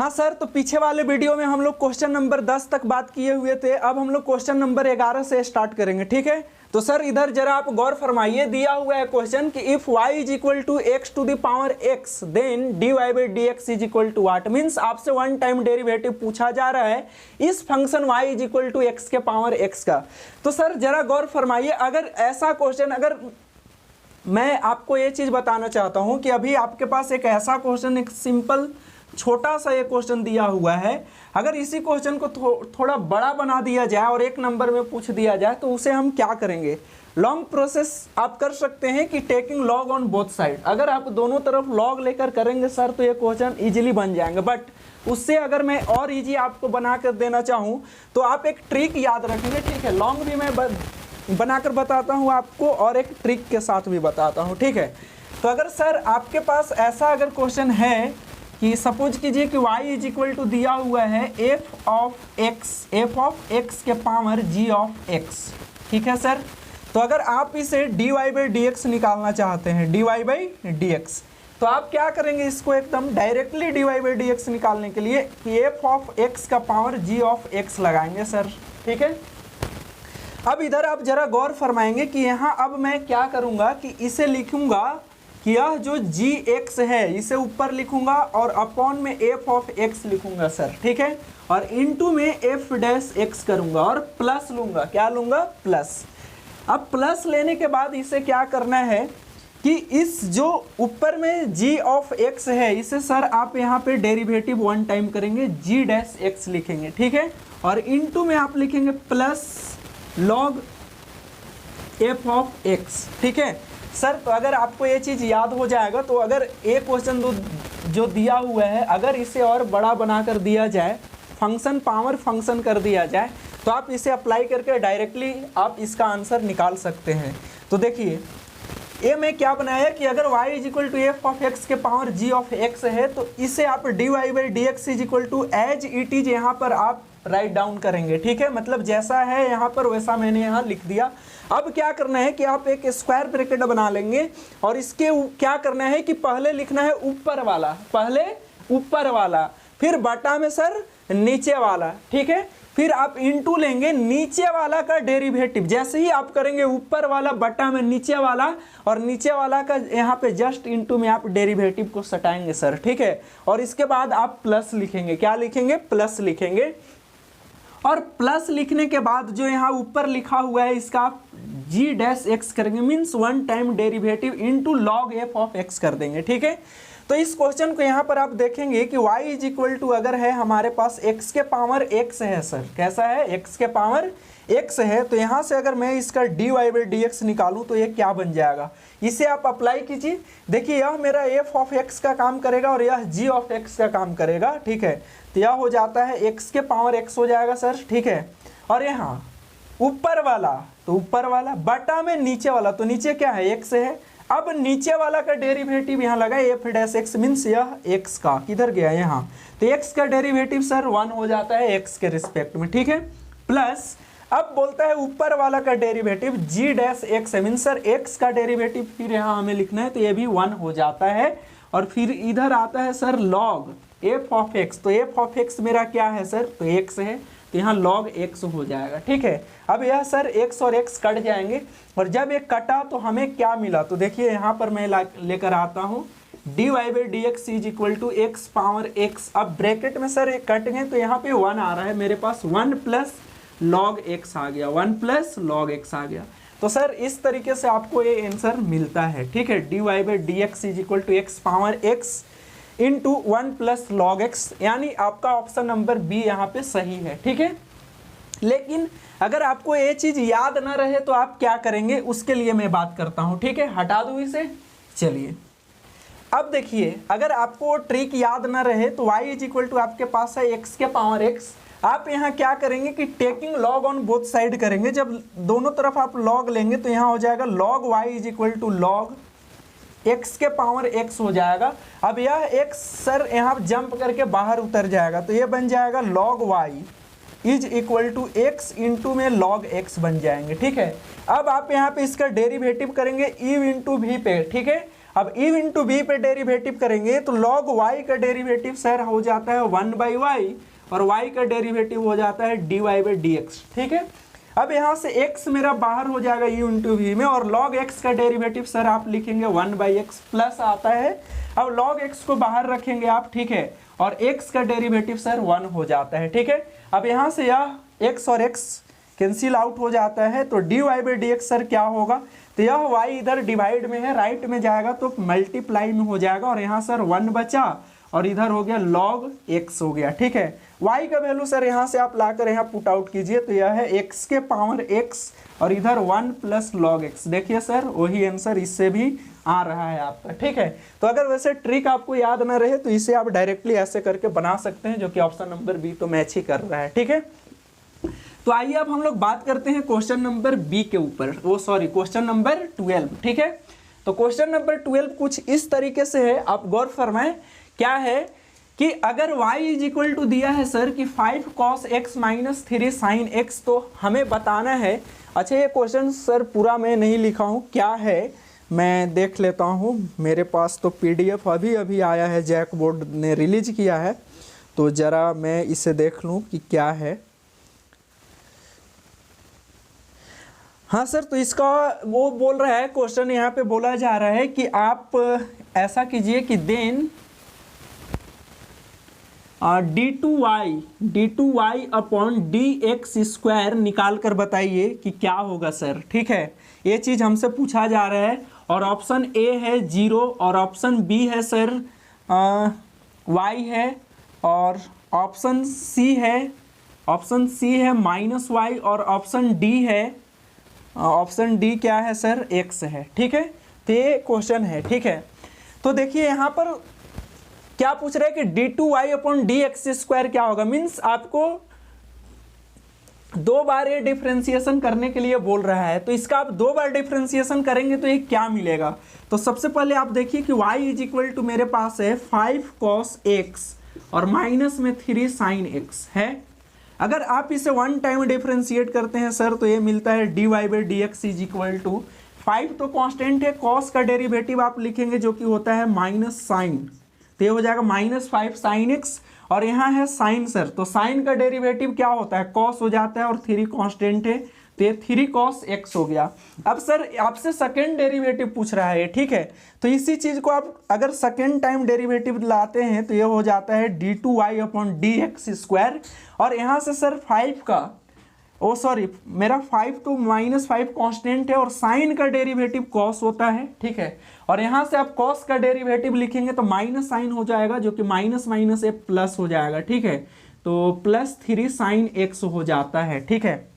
हाँ सर, तो पीछे वाले वीडियो में हम लोग क्वेश्चन नंबर 10 तक बात किए हुए थे। अब हम लोग क्वेश्चन नंबर 11 से स्टार्ट करेंगे, ठीक है। तो सर इधर जरा आप गौर फरमाइए, दिया हुआ है क्वेश्चन कि if y is equal to x to the power x then dy by D x is equal to what. Means आपसे वन टाइम डेरिवेटिव पूछा जा रहा है इस function y is equal to x के पावर x का। तो sir जरा गौर फरमाइए, अगर ऐसा क्वेश्चन, अगर मैं आपको ये चीज़ बताना चाहता हूँ कि अभी आपके पास एक ऐसा क्वेश्चन, एक सिंपल छोटा सा ये क्वेश्चन दिया हुआ है, अगर इसी क्वेश्चन को थोड़ा बड़ा बना दिया जाए और एक नंबर में पूछ दिया जाए तो उसे हम क्या करेंगे। लॉन्ग प्रोसेस आप कर सकते हैं कि taking log on both side. अगर आप दोनों तरफ लॉग लेकर करेंगे सर तो ये क्वेश्चन इजीली बन जाएंगे। बट उससे अगर मैं और इजी आपको बना कर देना चाहूँ तो आप एक ट्रिक याद रखेंगे, ठीक है। लॉन्ग भी मैं बनाकर बताता हूँ आपको और एक ट्रिक के साथ भी बताता हूँ, ठीक है। तो अगर सर आपके पास ऐसा अगर क्वेश्चन है कि सपोज कीजिए कि y इज इक्वल टू दिया हुआ है f ऑफ x के पावर g ऑफ x, ठीक है सर। तो अगर आप इसे dy बाई डी एक्स निकालना चाहते हैं, dy बाई डी एक्स, तो आप क्या करेंगे, इसको एकदम directly dy by D x निकालने के लिए कि f ऑफ x का पावर g ऑफ x लगाएंगे सर, ठीक है। अब इधर आप जरा गौर फरमाएंगे कि यहाँ अब मैं क्या करूँगा कि इसे लिखूँगा कि यह जो gx है इसे ऊपर लिखूंगा और अपॉन में f ऑफ x लिखूंगा सर, ठीक है। और इनटू में f डैश x करूंगा और प्लस लूंगा, क्या लूंगा, प्लस। अब प्लस लेने के बाद इसे क्या करना है कि इस जो ऊपर में g ऑफ x है इसे सर आप यहाँ पे डेरिवेटिव वन टाइम करेंगे, g डैश x लिखेंगे, ठीक है। और इनटू में आप लिखेंगे plus log f of x, ठीक है सर। तो अगर आपको ये चीज़ याद हो जाएगा तो अगर एक क्वेश्चन जो दिया हुआ है अगर इसे और बड़ा बना कर दिया जाए, फंक्शन पावर फंक्शन कर दिया जाए, तो आप इसे अप्लाई करके डायरेक्टली आप इसका आंसर निकाल सकते हैं। तो देखिए ये मैं क्या बनाया कि अगर y is equal to F of x के पावर g ऑफ x है तो इसे आप dy by D x is equal to as it is यहाँ पर आप राइट डाउन करेंगे, ठीक है। मतलब जैसा है यहाँ पर वैसा मैंने यहाँ लिख दिया। अब क्या करना है कि आप एक स्क्वायर ब्रैकेट बना लेंगे और इसके क्या करना है कि पहले लिखना है ऊपर वाला, पहले ऊपर वाला, फिर बटा में सर नीचे वाला, ठीक है। फिर आप इनटू लेंगे नीचे वाला का डेरिवेटिव। जैसे ही आप करेंगे ऊपर वाला बटा में नीचे वाला और नीचे वाला का यहाँ पे जस्ट इनटू में आप डेरिवेटिव को सटाएंगे सर, ठीक है। और इसके बाद आप प्लस लिखेंगे, क्या लिखेंगे, प्लस लिखेंगे। और प्लस लिखने के बाद जो यहाँ ऊपर लिखा हुआ है इसका आप g डैश x करेंगे, means one time derivative into log f of x कर देंगे, ठीक है। तो इस क्वेश्चन को यहाँ पर आप देखेंगे कि y इज इक्वल टू अगर है हमारे पास x के पावर x है सर, कैसा है, x के पावर x है। तो यहाँ से अगर मैं इसका dy बाई डी एक्स निकालूँ तो ये क्या बन जाएगा, इसे आप अप्लाई कीजिए। देखिए यह मेरा f ऑफ x का काम करेगा और यह g ऑफ x का काम करेगा, ठीक है। तो यह हो जाता है x के पावर x हो जाएगा सर, ठीक है। और यहाँ ऊपर वाला तो ऊपर वाला बटा में नीचे वाला, तो नीचे क्या है, x है। अब नीचे वाला का डेरिवेटिव यहाँ लगा f डैश x, मीन्स यह x का किधर गया, यहाँ। तो x का डेरिवेटिव सर 1 हो जाता है x के रिस्पेक्ट में, ठीक है। प्लस अब बोलता है ऊपर वाला का डेरिवेटिव g डैश x है, मीन्स सर x का डेरिवेटिव फिर यहाँ हमें लिखना है, तो ये भी 1 हो जाता है। और फिर इधर आता है sir log f of x, तो f ऑफ x मेरा क्या है सर, तो x है, तो यहाँ log x हो जाएगा, ठीक है। अब यह सर x और x कट जाएंगे और जब एक कटा तो हमें क्या मिला, तो देखिए यहाँ पर मैं लेकर आता हूँ dy by D x is equal to x power x। अब ब्रैकेट में सर एक कट गए तो यहाँ पे 1 आ रहा है मेरे पास, 1 प्लस log x आ गया, 1 प्लस log x आ गया। तो सर इस तरीके से आपको ये आंसर मिलता है, ठीक है। dy by D x is equal to x power x into 1 plus log x, यानी आपका ऑप्शन नंबर बी यहाँ पे सही है, ठीक है। लेकिन अगर आपको ये चीज़ याद ना रहे तो आप क्या करेंगे, उसके लिए मैं बात करता हूँ, ठीक है। हटा दूँ इसे, चलिए। अब देखिए अगर आपको ट्रिक याद ना रहे तो y इज इक्वल टू आपके पास है x के पावर x। आप यहाँ क्या करेंगे कि taking log on both side करेंगे। जब दोनों तरफ आप लॉग लेंगे तो यहाँ हो जाएगा log y is equal to log x के पावर x हो जाएगा। अब यह x सर यहाँ जंप करके बाहर उतर जाएगा, तो ये बन जाएगा log y is equal to x into में log x बन जाएंगे, ठीक है। अब आप यहाँ पे इसका डेरिवेटिव करेंगे e इंटू v पे, ठीक है। अब e इंटू बी पे डेरिवेटिव करेंगे तो log y का डेरिवेटिव सर हो जाता है 1/y और y का डेरिवेटिव हो जाता है dy/dx। ठीक है, अब यहाँ से x मेरा बाहर हो जाएगा u इंटू वी में और log x का डेरिवेटिव सर आप लिखेंगे 1/x प्लस आता है। अब log x को बाहर रखेंगे आप, ठीक है, और x का डेरिवेटिव सर 1 हो जाता है। ठीक है, अब यहाँ से यह x और x कैंसिल आउट हो जाता है तो dy/dx सर क्या होगा, तो यह y इधर डिवाइड में है, राइट में जाएगा तो मल्टीप्लाई में हो जाएगा और यहाँ सर 1 बचा और इधर हो गया log x हो गया। ठीक है, y का वैल्यू सर यहाँ से आप लाकर यहाँ पुट आउट कीजिए तो यह है x के पावर x और इधर 1 प्लस log x। देखिए सर वही आंसर इससे भी आ रहा है आपका। ठीक है, तो अगर वैसे ट्रिक आपको याद ना रहे तो इसे आप डायरेक्टली ऐसे करके बना सकते हैं, जो कि ऑप्शन नंबर बी तो मैच ही कर रहा है। ठीक है, तो आइए अब हम लोग बात करते हैं क्वेश्चन नंबर बी के ऊपर, क्वेश्चन नंबर 12। ठीक है, तो क्वेश्चन नंबर 12 कुछ इस तरीके से है, आप गौर फरमाएं। क्या है कि अगर y इज इक्वल टू दिया है सर कि 5 cos x minus 3 sin x, तो हमें बताना है। अच्छा, ये क्वेश्चन सर पूरा मैं नहीं लिखा हूँ, क्या है मैं देख लेता हूँ। मेरे पास तो PDF अभी अभी आया है, जैक बोर्ड ने रिलीज किया है, तो ज़रा मैं इसे देख लूँ कि क्या है। हाँ सर, तो इसका वो बोल रहा है, क्वेश्चन यहाँ पे बोला जा रहा है कि आप ऐसा कीजिए कि देन d2y अपॉन dx² निकाल कर बताइए कि क्या होगा सर। ठीक है, ये चीज़ हमसे पूछा जा रहा है और ऑप्शन ए है 0 और ऑप्शन बी है सर y है और ऑप्शन सी है -y और ऑप्शन डी क्या है सर, x है। ठीक है, तो ये क्वेश्चन है। ठीक है, तो देखिए यहाँ पर क्या पूछ रहे हैं कि d2y अपॉन dx² क्या होगा, मीन्स आपको 2 बार ये डिफ्रेंसिएशन करने के लिए बोल रहा है। तो इसका आप 2 बार डिफ्रेंसिएशन करेंगे तो ये क्या मिलेगा। तो सबसे पहले आप देखिए कि y इज इक्वल टू मेरे पास है 5 cos x और माइनस में 3 sin x है। अगर आप इसे 1 टाइम डिफ्रेंशिएट करते हैं सर तो ये मिलता है dy/dx इज इक्वल टू 5 तो कांस्टेंट है, cos का डेरिवेटिव आप लिखेंगे जो कि होता है माइनस साइन, तो ये हो जाएगा -5 sin x और यहाँ है साइन सर, तो साइन का डेरिवेटिव क्या होता है, cos हो जाता है और 3 कांस्टेंट है तो ये 3 cos x हो गया। अब सर आपसे सेकेंड डेरिवेटिव पूछ रहा है। ठीक है, तो इसी चीज़ को आप अगर सेकेंड टाइम डेरिवेटिव लाते हैं तो ये हो जाता है d2y अपॉन dx² और यहाँ से सर 5 का मेरा 5 तो -5 कांस्टेंट है और साइन का डेरिवेटिव cos होता है। ठीक है, और यहाँ से आप cos का डेरिवेटिव लिखेंगे तो माइनस साइन हो जाएगा जो कि माइनस माइनस ए प्लस हो जाएगा। ठीक है, तो +3 sin x हो जाता है। ठीक है,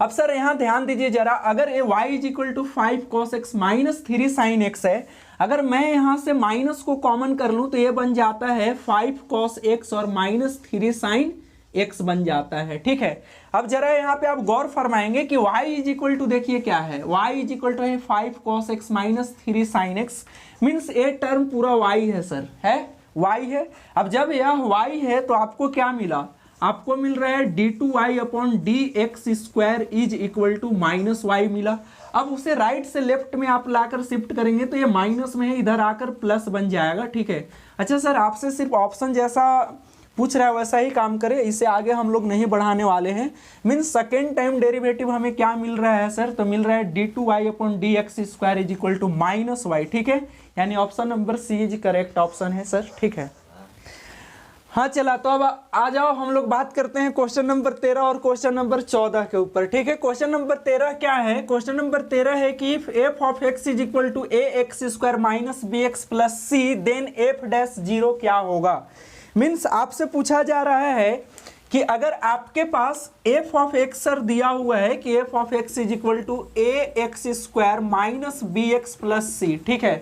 अब सर यहाँ ध्यान दीजिए जरा, अगर ये y is equal to 5 cos x minus 3 sin x है, अगर मैं यहाँ से माइनस को कॉमन कर लूँ तो ये बन जाता है 5 cos x और -3 sin x बन जाता है। ठीक है, अब जरा यहाँ पे आप गौर फरमाएंगे कि y इज इक्वल टू देखिए क्या है, y इज इक्वल टू है 5 cos x minus 3 sin x, means ये टर्म पूरा y है सर, है y है। अब जब यह y है तो आपको क्या मिला, आपको मिल रहा है d2y upon dx² is equal to -y मिला। अब उसे राइट से लेफ्ट में आप लाकर शिफ्ट करेंगे तो ये माइनस में है, इधर आकर प्लस बन जाएगा। ठीक है, अच्छा सर आपसे सिर्फ ऑप्शन जैसा पूछ रहा है वैसा ही काम करें, इसे आगे हम लोग नहीं बढ़ाने वाले हैं। मीन्स सेकेंड टाइम डेरिवेटिव हमें क्या मिल रहा है सर, तो मिल रहा है d2y upon dx² is equal to -y। ठीक है, यानी option number C is correct option है सर। ठीक है, हाँ चला, तो अब आ जाओ हम लोग बात करते हैं क्वेश्चन नंबर 13 और क्वेश्चन नंबर 14 के ऊपर। ठीक है, क्वेश्चन नंबर 13 क्या है, क्वेश्चन नंबर 13 है कि if f of x is equal to ax² minus bx plus c then f'0 क्या होगा। मीन्स आपसे पूछा जा रहा है कि अगर आपके पास f ऑफ x सर दिया हुआ है कि f of x is equal to ax² minus bx plus c। ठीक है,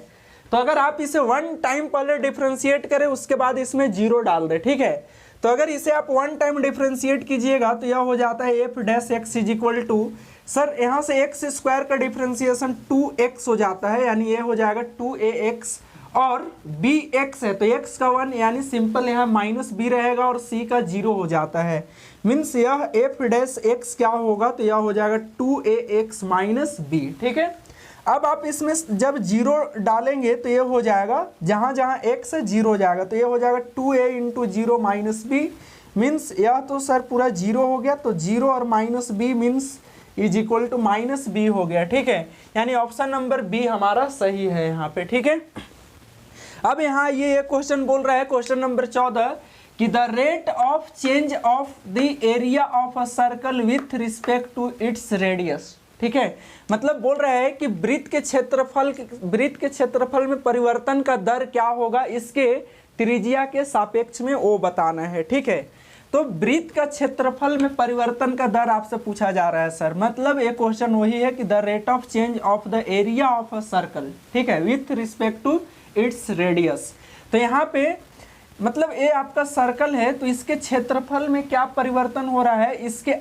तो अगर आप इसे 1 टाइम पहले डिफ्रेंशिएट करें उसके बाद इसमें 0 डाल दें। ठीक है, तो अगर इसे आप 1 टाइम डिफ्रेंशिएट कीजिएगा तो यह हो जाता है f' is equal to sir यहाँ से x² का डिफ्रेंशिएशन 2x हो जाता है, यानी ये हो जाएगा 2ax और bx है तो x का 1 यानी सिंपल यहाँ -b रहेगा और c का 0 हो जाता है। मीन्स यह f' क्या होगा, तो यह हो जाएगा 2ax माइनस b। ठीक है, अब आप इसमें जब जीरो डालेंगे तो ये हो जाएगा, जहाँ जहाँ x है जीरो हो जाएगा, तो ये हो जाएगा 2a into zero minus B, means यह तो सर पूरा जीरो हो गया, तो जीरो और minus B means is equal to minus B हो गया, ठीक है। यानी ऑप्शन नंबर बी हमारा सही है यहाँ पे, ठीक है। अब यहाँ ये क्वेश्चन बोल रहा है, क्वेश्चन नंबर 14 कि the rate of change of the area of a circle with respect to its radius, ठीक है। मतलब बोल रहा है कि वृत्त के क्षेत्रफल में परिवर्तन का दर क्या होगा, इसके त्रिज्या के सापेक्ष में वो बताना है, ठीक है। तो वृत्त का क्षेत्रफल में परिवर्तन का दर आपसे पूछा जा रहा है सर, मतलब ये क्वेश्चन वही है कि the rate of change of the area of a circle, ठीक है, with respect to its radius. तो यहाँ पे मतलब ये आपका सर्कल है, तो इसके क्षेत्रफल में क्या परिवर्तन हो रहा है, इसके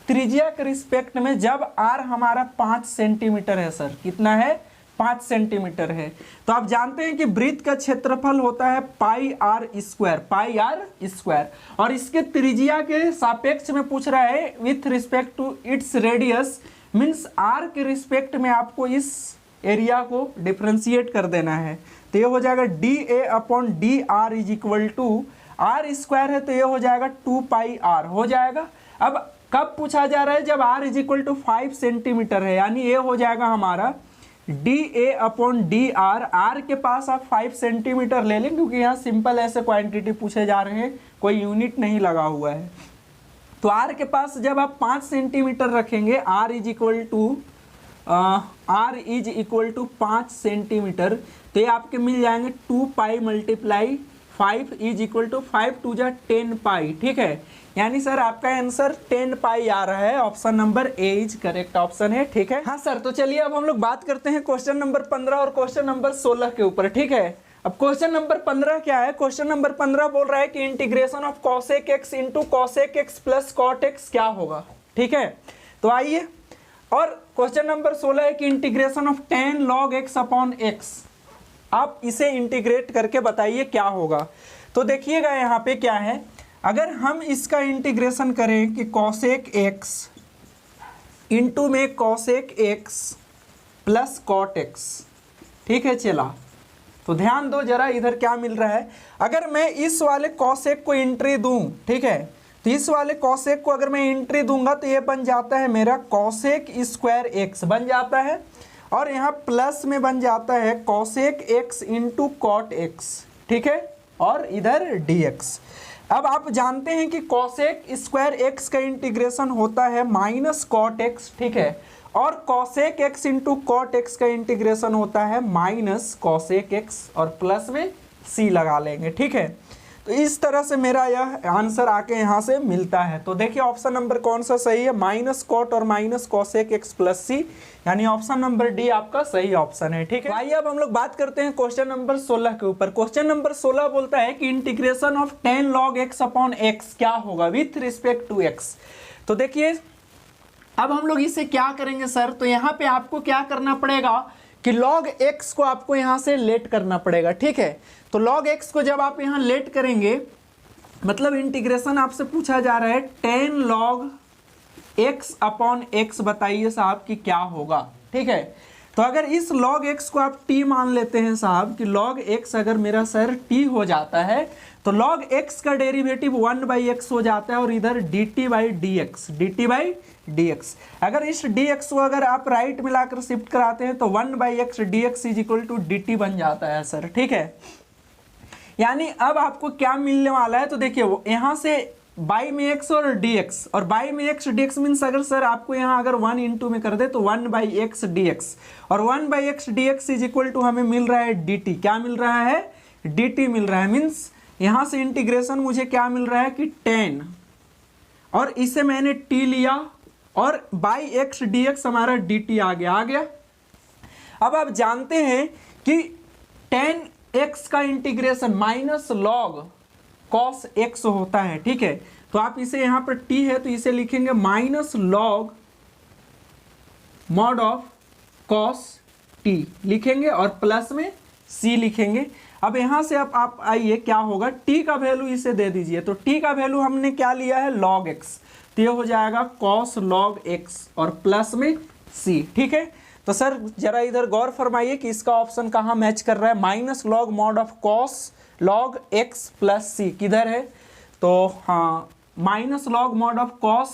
त्रिज्या के रिस्पेक्ट में, जब आर हमारा 5 सेंटीमीटर है सर, कितना है 5 सेंटीमीटर है। तो आप जानते हैं कि वृत्त का क्षेत्रफल होता है पाई आर स्क्वायर, और इसके त्रिज्या के सापेक्ष में पूछ रहा है with respect to its radius, means R के रिस्पेक्ट में आपको इस एरिया को डिफ्रेंशिएट कर देना है। तो ये हो जाएगा D A upon D R is equal to, R square है तो ये हो जाएगा 2 पाई आर हो जाएगा। अब कब पूछा जा रहा है, जब R is equal to 5 centimetre है, यानी ये हो जाएगा हमारा D A upon D R, R के पास आप 5 सेंटीमीटर ले लें, क्योंकि यहाँ सिंपल ऐसे क्वांटिटी पूछे जा रहे हैं, कोई यूनिट नहीं लगा हुआ है। तो आर के पास जब आप 5 सेंटीमीटर रखेंगे, R is equal to 5 centimetre, तो ये आपके मिल जाएंगे 2 pi multiply 5 is equal to 5 two जा 10 पाई, ठीक है। यानी सर आपका आंसर 10 पाई आ रहा है, option number A is correct option है, ठीक है। हाँ सर, तो चलिए अब हम लोग बात करते हैं क्वेश्चन नंबर 15 और क्वेश्चन नंबर 16 के ऊपर, ठीक है। अब क्वेश्चन नंबर 15 क्या है, क्वेश्चन नंबर 15 बोल रहा है कि integration of cosec x into cosec x plus cot x क्या होगा, ठीक है। तो आइए, और क्वेश्चन नंबर 16 है कि integration of tan log x upon x, आप इसे इंटीग्रेट करके बताइए क्या होगा। तो देखिएगा यहाँ पे क्या है, अगर हम इसका इंटीग्रेशन करें कि कॉसेक एक्स इंटू में cosec x plus cot x, ठीक है चला। तो ध्यान दो जरा, इधर क्या मिल रहा है, अगर मैं इस वाले कॉसेक को एंट्री दूं, ठीक है, तो इस वाले कॉसेक को अगर मैं एंट्री दूंगा तो ये बन जाता है मेरा कॉसेक स्क्वायर एक्स बन जाता है, और यहाँ प्लस में बन जाता है cosec x into cot x, ठीक है, और इधर dx। अब आप जानते हैं कि कॉसेक स्क्वायर एक्स का इंटीग्रेशन होता है माइनस कॉट एक्स, ठीक है, और cosec x into cot x का इंटीग्रेशन होता है माइनस कॉसेक एक्स, और प्लस में c लगा लेंगे, ठीक है। तो इस तरह से मेरा यह आंसर आके यहाँ से मिलता है। तो देखिए ऑप्शन नंबर कौन सा सही है, माइनस कॉट और माइनस कॉसेक एक्स प्लस सी, यानी ऑप्शन नंबर डी आपका सही ऑप्शन है, ठीक है। आइए अब हम लोग बात करते हैं क्वेश्चन नंबर 16 के ऊपर। क्वेश्चन नंबर 16 बोलता है कि integration of tan log x upon x क्या होगा विथ रिस्पेक्ट टू एक्स। तो देखिए अब हम लोग इसे क्या करेंगे सर, तो यहाँ पे आपको क्या करना पड़ेगा कि log x को आपको यहाँ से लेट करना पड़ेगा, ठीक है। तो log x को जब आप यहाँ लेट करेंगे, मतलब इंटीग्रेशन आपसे पूछा जा रहा है tan log x upon x, बताइए साहब कि क्या होगा, ठीक है। तो अगर इस log x को आप t मान लेते हैं साहब कि log x अगर मेरा सर t हो जाता है, तो log x का डेरिवेटिव 1/x हो जाता है, और इधर dt/dx। अगर इस dx को अगर आप राइट में लाकर शिफ्ट कराते हैं तो 1/x dx is equal to dt बन जाता है सर, ठीक है। यानी अब आपको क्या मिलने वाला है, तो देखिए यहाँ से बाई में x और dx, और बाई में x dx मीन्स अगर सर आपको यहाँ अगर 1 इंटू में कर दे तो 1/x dx, और 1/x dx is equal to हमें मिल रहा है dt, क्या मिल रहा है dt मिल रहा है, मीन्स यहाँ से इंटीग्रेशन मुझे क्या मिल रहा है कि 10, और इसे मैंने t लिया, और बाई x dx हमारा dt आ गया। अब आप जानते हैं कि tan x का integration minus log cos x होता है, ठीक है। तो आप इसे यहाँ पर t है तो इसे लिखेंगे minus log mod of cos t लिखेंगे, और प्लस में c लिखेंगे। अब यहाँ से आप आइए क्या होगा, t का वैल्यू इसे दे दीजिए, तो t का वैल्यू हमने क्या लिया है log x, तो ये हो जाएगा cos log x और प्लस में c, ठीक है। तो सर जरा इधर गौर फरमाइए कि इसका ऑप्शन कहाँ मैच कर रहा है, minus log mod of cos log x plus c किधर है, तो हाँ minus log mod of cos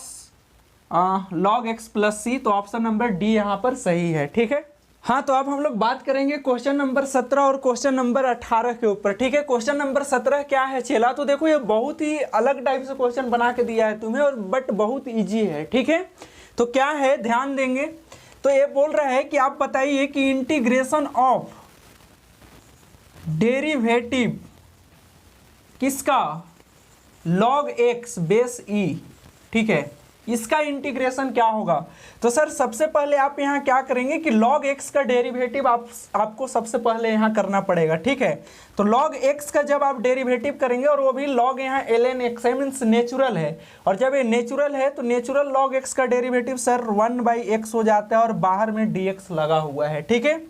log x plus c, तो ऑप्शन नंबर डी यहाँ पर सही है। ठीक है, हाँ तो अब हम लोग बात करेंगे क्वेश्चन नंबर 17 और क्वेश्चन नंबर 18 के ऊपर। ठीक है, क्वेश्चन नंबर 17 क्या है चेला, तो देखो ये बहुत ही अलग टाइप से क्वेश्चन बना के दिया है तुम्हें और बट बहुत इजी है। ठीक है, तो क्या है ध्यान देंगे, तो ये बोल रहा है कि आप बताइए कि इंटीग्रेशन ऑफ डेरिवेटिव किसका, लॉग एक्स बेस ई, ठीक है, इसका इंटीग्रेशन क्या होगा। तो सर सबसे पहले आप यहाँ क्या करेंगे कि log x का डेरिवेटिव आपको सबसे पहले यहाँ करना पड़ेगा। ठीक है, तो log x का जब आप डेरिवेटिव करेंगे और वो भी log यहाँ ln x है मीन्स नेचुरल है, और जब ये नेचुरल है तो नेचुरल log x का डेरिवेटिव सर 1/x हो जाता है और बाहर में dx लगा हुआ है। ठीक है,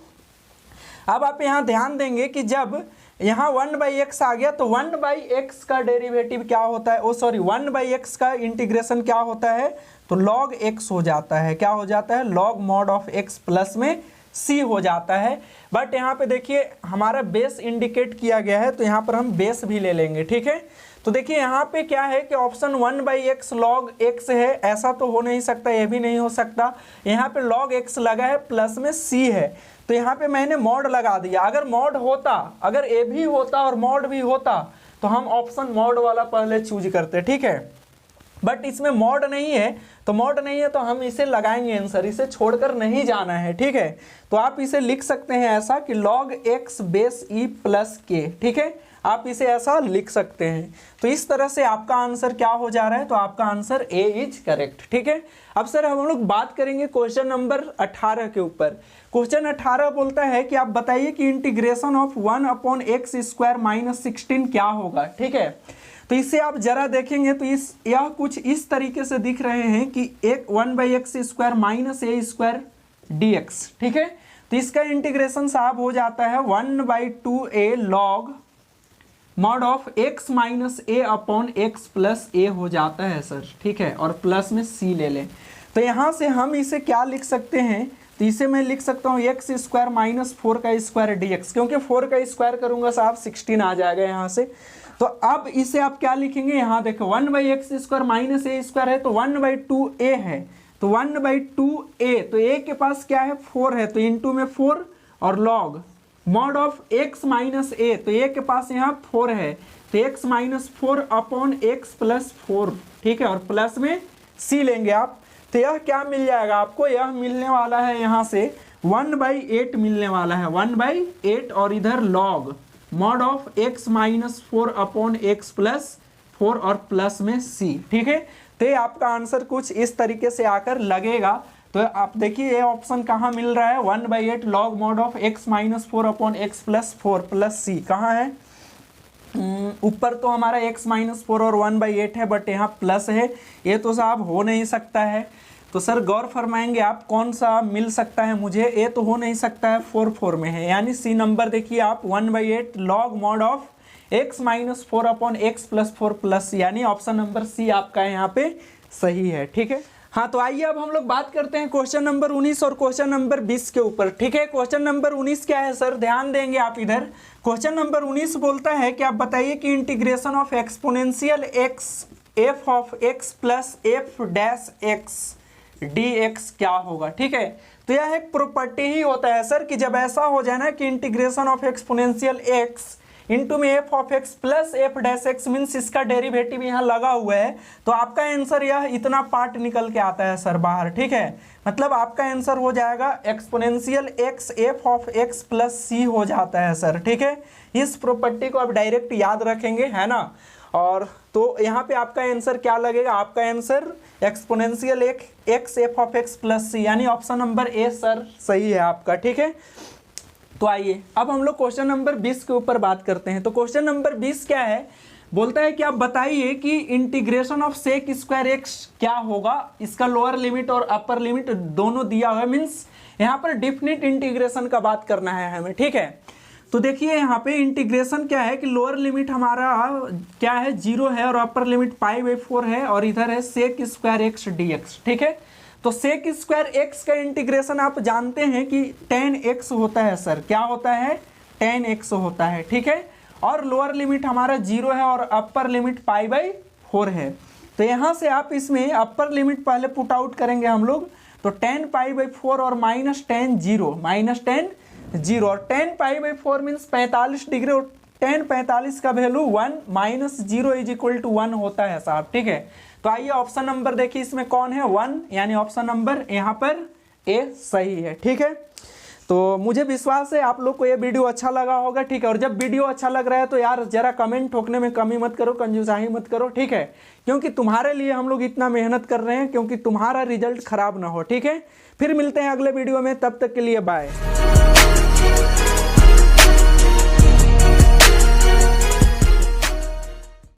अब आप यहाँ ध्यान देंगे कि जब यहाँ 1/x आ गया तो 1/x का डेरिवेटिव क्या होता है, ओ सॉरी 1/x का इंटीग्रेशन क्या होता है, तो log x हो जाता है, क्या हो जाता है, log mod of x plus में c हो जाता है। बट यहाँ पे देखिए हमारा बेस इंडिकेट किया गया है तो यहाँ पर हम बेस भी ले लेंगे। ठीक है, तो देखिए यहाँ पे क्या है कि ऑप्शन 1/x log x है, ऐसा तो हो नहीं सकता, ये भी नहीं हो सकता, यहाँ पे log x लगा है प्लस में c है, तो यहाँ पे मैंने मॉड लगा दिया। अगर मॉड होता, अगर ए भी होता और मॉड भी होता तो हम ऑप्शन मॉड वाला पहले चूज करते। ठीक है, बट इसमें मॉड नहीं है, तो मॉड नहीं है तो हम इसे लगाएंगे आंसर, इसे छोड़कर नहीं जाना है। ठीक है, तो आप इसे लिख सकते हैं ऐसा कि log x base e plus के। ठीक है, आप इसे ऐसा लिख सकते हैं। तो इस तरह से आपका आंसर क्या हो जा रहा है, तो आपका आंसर ए इज करेक्ट। ठीक है, अब सर हम लोग बात करेंगे क्वेश्चन नंबर 18 के ऊपर। क्वेश्चन 18 बोलता है कि आप बताइए कि इंटीग्रेशन ऑफ 1/x² - 16 क्या होगा। ठीक है, तो इसे आप जरा देखेंगे तो यह कुछ इस तरीके से दिख रहे हैं कि एक 1/x² - a² dx। ठीक है, तो इसका इंटीग्रेशन साहब हो जाता है 1/2a log mod of x minus a upon x plus a हो जाता है सर। ठीक है, और प्लस में c ले लें, तो यहाँ से हम इसे क्या लिख सकते हैं, तो इसे मैं लिख सकता हूँ x² - 4² dx, क्योंकि 4 का स्क्वायर करूंगा साहब 16 आ जाएगा यहाँ से। तो अब इसे आप क्या लिखेंगे, यहाँ देखो 1/x² - a² है तो 1/2a है, तो 1/2a, तो a के पास क्या है 4 है, तो इंटू में 4 और log mod of x minus a, तो a के पास यहाँ 4 है तो x minus 4 upon x plus 4। ठीक है, और प्लस में c लेंगे आप, तो यह क्या मिल जाएगा आपको, यह मिलने वाला है यहाँ से 1/8 मिलने वाला है, 1/8 और इधर log mod of x minus 4 upon x plus 4 और प्लस में c। ठीक है, तो ये आपका आंसर कुछ इस तरीके से आकर लगेगा। तो आप देखिए ये ऑप्शन कहाँ मिल रहा है, 1/8 log mod of x minus 4 upon x plus 4 plus c कहाँ है, ऊपर तो हमारा x माइनस 4 और 1/8 है, बट यहाँ प्लस है, ये तो साहब हो नहीं सकता है। तो सर गौर फरमाएंगे आप कौन सा मिल सकता है मुझे, ये तो हो नहीं सकता है, 4 में है, यानी सी नंबर देखिए आप 1/8 log mod of x minus 4 upon x plus 4 plus, यानी ऑप्शन नंबर सी आपका यहाँ पे सही है। ठीक है, हाँ तो आइए अब हम लोग बात करते हैं क्वेश्चन नंबर 19 और क्वेश्चन नंबर 20 के ऊपर। ठीक है, क्वेश्चन नंबर 19 क्या है सर, ध्यान देंगे आप इधर। क्वेश्चन नंबर 19 बोलता है कि आप बताइए कि integration of exponential x f of x plus f dash x dx क्या होगा। ठीक है, तो यह एक प्रॉपर्टी ही होता है सर कि जब ऐसा हो जाए ना कि integration of exponential x into में f of x plus f dash x means इसका डेरिवेटिव यहाँ लगा हुआ है, तो आपका आंसर यह इतना पार्ट निकल के आता है सर बाहर। ठीक है, मतलब आपका आंसर हो जाएगा exponential x f of x plus c हो जाता है सर। ठीक है, इस प्रॉपर्टी को आप डायरेक्ट याद रखेंगे, है ना, और तो यहाँ पे आपका आंसर क्या लगेगा, आपका answer exponential x f of x plus c, यानी ऑप्शन नंबर ए सर सही है आपका। ठीक है, तो आइए अब हम लोग क्वेश्चन नंबर 20 के ऊपर बात करते हैं। तो क्वेश्चन नंबर 20 क्या है, बोलता है कि आप बताइए कि integration of sec square x क्या होगा। इसका लोअर लिमिट और अपर लिमिट दोनों दिया हुआ है, मीन्स यहाँ पर डिफिनिट इंटीग्रेशन का बात करना है हमें। ठीक है, तो देखिए यहाँ पे इंटीग्रेशन क्या है कि लोअर लिमिट हमारा क्या है 0 है और अपर लिमिट π/4 है और इधर है सेक स्क्वायर एक्स dx। ठीक है, तो सेक स्क्वायर एक्स का इंटीग्रेशन आप जानते हैं कि tan x होता है सर, क्या होता है, tan x होता है, ठीक है। और लोअर लिमिट हमारा 0 है और अपर लिमिट π/4 है। तो यहाँ से आप इसमें अपर लिमिट पहले पुट आउट करेंगे हम लोग, तो tan π/4 और माइनस tan 0 और tan π/4 मीन्स 45 डिग्री और tan 45 का value 1 minus 0 is equal to 1 होता है साहब, ठीक है। तो आइए ऑप्शन नंबर देखिए इसमें कौन है, 1, यानी ऑप्शन नंबर यहाँ पर ए सही है, ठीक है। तो मुझे विश्वास है आप लोग को ये वीडियो अच्छा लगा होगा, ठीक है। और जब वीडियो अच्छा लग रहा है तो यार जरा कमेंट ठोकने में कमी मत करो, कंजूसाही मत करो, ठीक है, क्योंकि तुम्हारे लिए हम लोग इतना मेहनत कर रहे हैं, क्योंकि तुम्हारा रिजल्ट खराब ना हो, ठीक है। फिर मिलते हैं अगले वीडियो में, तब तक के लिए बाय।